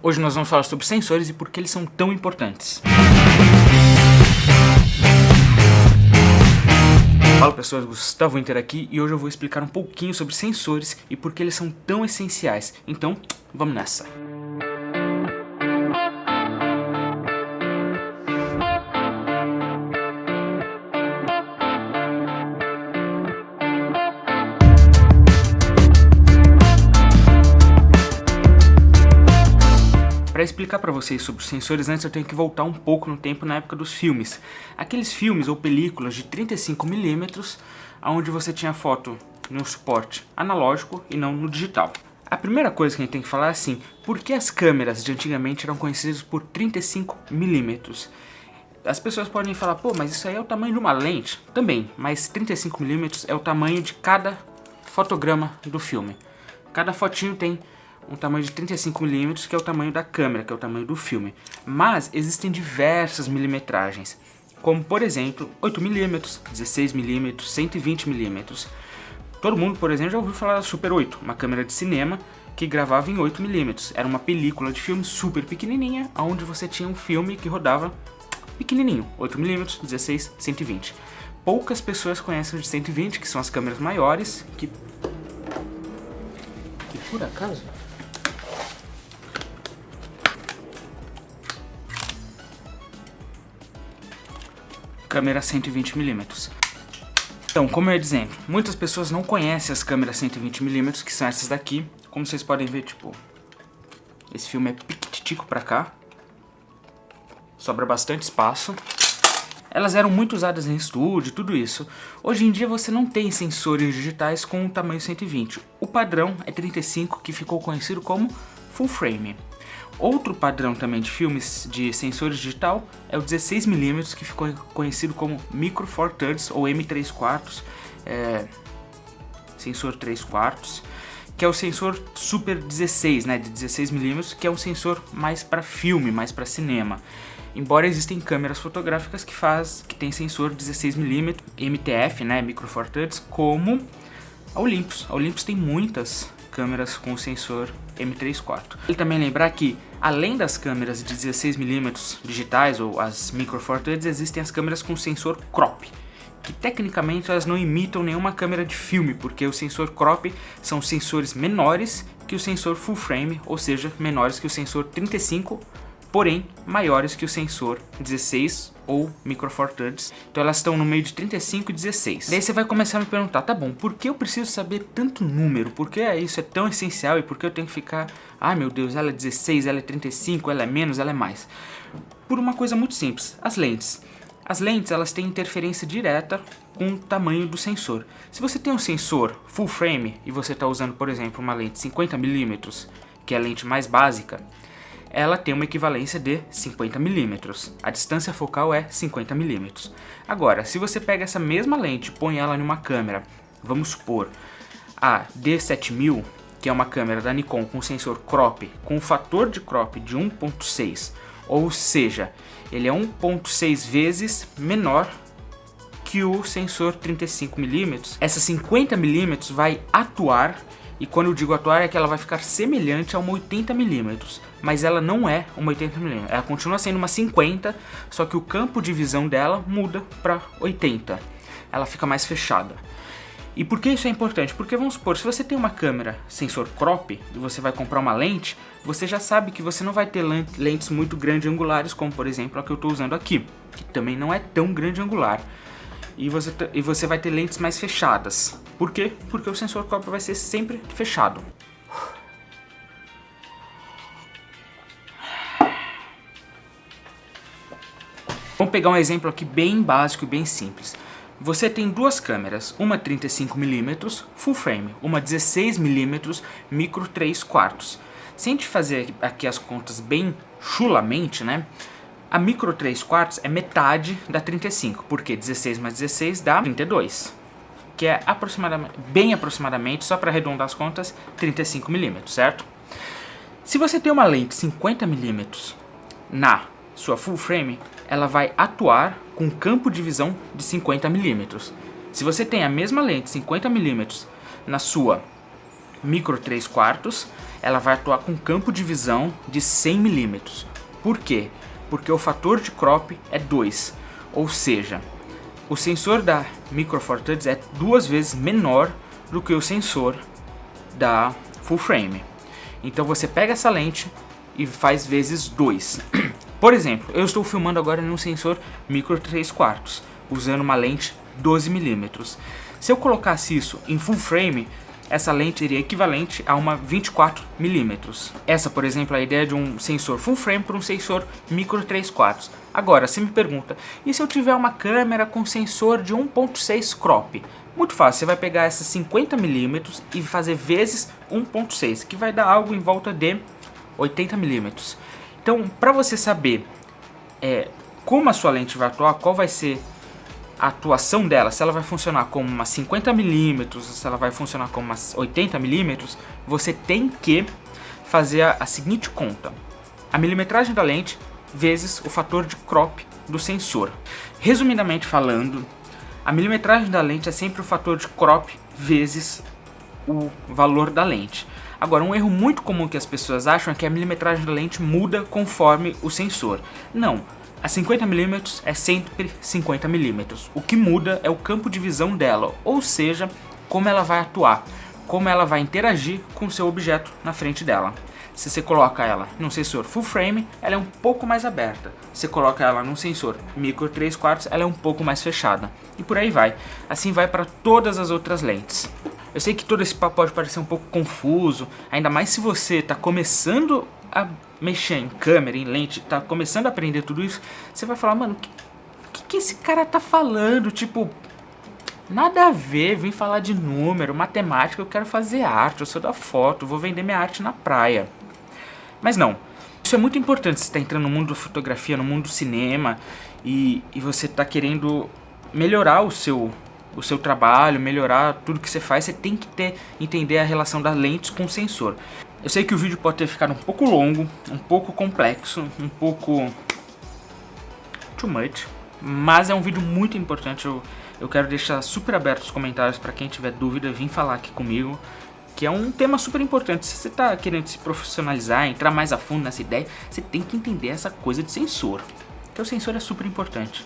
Hoje nós vamos falar sobre sensores e por que eles são tão importantes. Fala pessoas, Gustavo Inter aqui e hoje eu vou explicar um pouquinho sobre sensores e por que eles são tão essenciais. Então, vamos nessa! Para explicar para vocês sobre os sensores, antes eu tenho que voltar um pouco no tempo na época dos filmes. Aqueles filmes ou películas de 35mm, onde você tinha foto no suporte analógico e não no digital. A primeira coisa que a gente tem que falar é assim, por que as câmeras de antigamente eram conhecidas por 35mm? As pessoas podem falar, pô, mas isso aí é o tamanho de uma lente. Também, mas 35mm é o tamanho de cada fotograma do filme. Cada fotinho tem um tamanho de 35mm, que é o tamanho da câmera, que é o tamanho do filme. Mas existem diversas milimetragens, como por exemplo 8mm, 16mm, 120mm. Todo mundo, por exemplo, já ouviu falar da Super 8, uma câmera de cinema que gravava em 8mm. Era uma película de filme super pequenininha, onde você tinha um filme que rodava pequenininho, 8mm, 16, 120. Poucas pessoas conhecem o de 120, que são as câmeras maiores, que por acaso... câmera 120mm. Então, como eu ia dizendo, muitas pessoas não conhecem as câmeras 120mm, que são essas daqui. Como vocês podem ver, tipo, esse filme é piquititico pra cá. Sobra bastante espaço. Elas eram muito usadas em estúdio, tudo isso. Hoje em dia você não tem sensores digitais com o tamanho 120. O padrão é 35, que ficou conhecido como full frame. Outro padrão também de filmes de sensores digital é o 16mm, que ficou conhecido como Micro Four Thirds ou M3/4, sensor 3/4, que é o sensor Super 16, né, de 16mm, que é um sensor mais para filme, mais para cinema. Embora existem câmeras fotográficas que tem sensor 16mm, MTF, né, Micro Four Thirds, como a Olympus. A Olympus tem muitas câmeras com sensor M3/4. E também lembrar que, além das câmeras de 16mm digitais ou as Micro Four Thirds, existem as câmeras com sensor crop, que tecnicamente elas não imitam nenhuma câmera de filme, porque o sensor crop são sensores menores que o sensor full frame, ou seja, menores que o sensor 35, porém maiores que o sensor 16 ou Micro Four Thirds. Então elas estão no meio de 35 e 16. Daí você vai começar a me perguntar, tá bom, por que eu preciso saber tanto número? Por que isso é tão essencial e por que eu tenho que ficar, ai meu Deus, ela é 16, ela é 35, ela é menos, ela é mais? Por uma coisa muito simples, as lentes. As lentes, elas têm interferência direta com o tamanho do sensor. Se você tem um sensor full frame e você está usando, por exemplo, uma lente 50mm, que é a lente mais básica, ela tem uma equivalência de 50mm. A distância focal é 50mm. Agora, se você pega essa mesma lente e põe ela em uma câmera, vamos supor, a D7000, que é uma câmera da Nikon com sensor crop, com um fator de crop de 1.6, ou seja, ele é 1.6 vezes menor que o sensor 35mm, essa 50mm vai atuar. E quando eu digo atuar é que ela vai ficar semelhante a uma 80mm, mas ela não é uma 80mm, ela continua sendo uma 50, só que o campo de visão dela muda para 80, ela fica mais fechada. E por que isso é importante? Porque vamos supor, se você tem uma câmera sensor crop e você vai comprar uma lente, você já sabe que você não vai ter lentes muito grande angulares, como por exemplo a que eu estou usando aqui, que também não é tão grande angular. E você vai ter lentes mais fechadas. Por quê? Porque o sensor crop vai ser sempre fechado. Vamos pegar um exemplo aqui bem básico e bem simples. Você tem duas câmeras, uma 35mm full frame, uma 16mm micro 3/4. Se a gente fazer aqui as contas bem chulamente, né? A micro 3/4 é metade da 35, porque 16 mais 16 dá 32, que é bem aproximadamente, só para arredondar as contas, 35mm, certo? Se você tem uma lente 50mm na sua full frame, ela vai atuar com campo de visão de 50mm. Se você tem a mesma lente 50mm na sua micro 3/4, ela vai atuar com campo de visão de 100 mm. Por quê? Porque o fator de crop é 2, ou seja, o sensor da Micro Four Thirds é 2 vezes menor do que o sensor da Full Frame. Então você pega essa lente e faz vezes 2. Por exemplo, eu estou filmando agora em um sensor Micro 3/4, usando uma lente 12 mm. Se eu colocasse isso em Full Frame, essa lente seria equivalente a uma 24 mm. Essa, por exemplo, é a ideia de um sensor Full Frame para um sensor Micro 3/4. Agora, você me pergunta, e se eu tiver uma câmera com sensor de 1.6 crop? Muito fácil, você vai pegar essas 50 mm e fazer vezes 1.6, que vai dar algo em volta de 80 mm. Então, para você saber como a sua lente vai atuar, qual vai ser a atuação dela, se ela vai funcionar como uma 50 mm, se ela vai funcionar como uma 80 mm, você tem que fazer a seguinte conta: a milimetragem da lente vezes o fator de crop do sensor. Resumidamente falando, a milimetragem da lente é sempre o fator de crop vezes o valor da lente. Agora, um erro muito comum que as pessoas acham é que a milimetragem da lente muda conforme o sensor. Não, a 50 mm é sempre 50 mm. O que muda é o campo de visão dela, ou seja, como ela vai atuar, como ela vai interagir com o seu objeto na frente dela. Se você coloca ela num sensor full frame, ela é um pouco mais aberta. Se você coloca ela num sensor micro 3/4, ela é um pouco mais fechada. E por aí vai. Assim vai para todas as outras lentes. Eu sei que todo esse papo pode parecer um pouco confuso, ainda mais se você está começando a mexer em câmera, em lente, está começando a aprender tudo isso, você vai falar, mano, o que esse cara tá falando? Tipo, nada a ver, vim falar de número, matemática, eu quero fazer arte, eu sou da foto, vou vender minha arte na praia. Mas não, isso é muito importante se você está entrando no mundo da fotografia, no mundo do cinema, e você está querendo melhorar o seu trabalho, melhorar tudo que você faz, você tem que entender a relação das lentes com o sensor. Eu sei que o vídeo pode ter ficado um pouco longo, um pouco complexo, um pouco too much, mas é um vídeo muito importante. Eu quero deixar super aberto os comentários para quem tiver dúvida, vir falar aqui comigo, que é um tema super importante. Se você está querendo se profissionalizar, entrar mais a fundo nessa ideia, você tem que entender essa coisa de sensor, porque o sensor é super importante.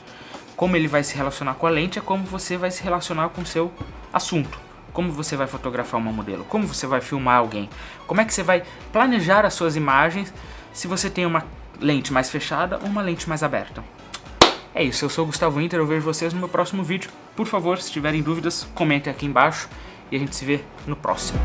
Como ele vai se relacionar com a lente é como você vai se relacionar com o seu assunto. Como você vai fotografar uma modelo, como você vai filmar alguém, como é que você vai planejar as suas imagens se você tem uma lente mais fechada ou uma lente mais aberta. É isso, eu sou o Gustavo Inter, eu vejo vocês no meu próximo vídeo. Por favor, se tiverem dúvidas, comentem aqui embaixo e a gente se vê no próximo.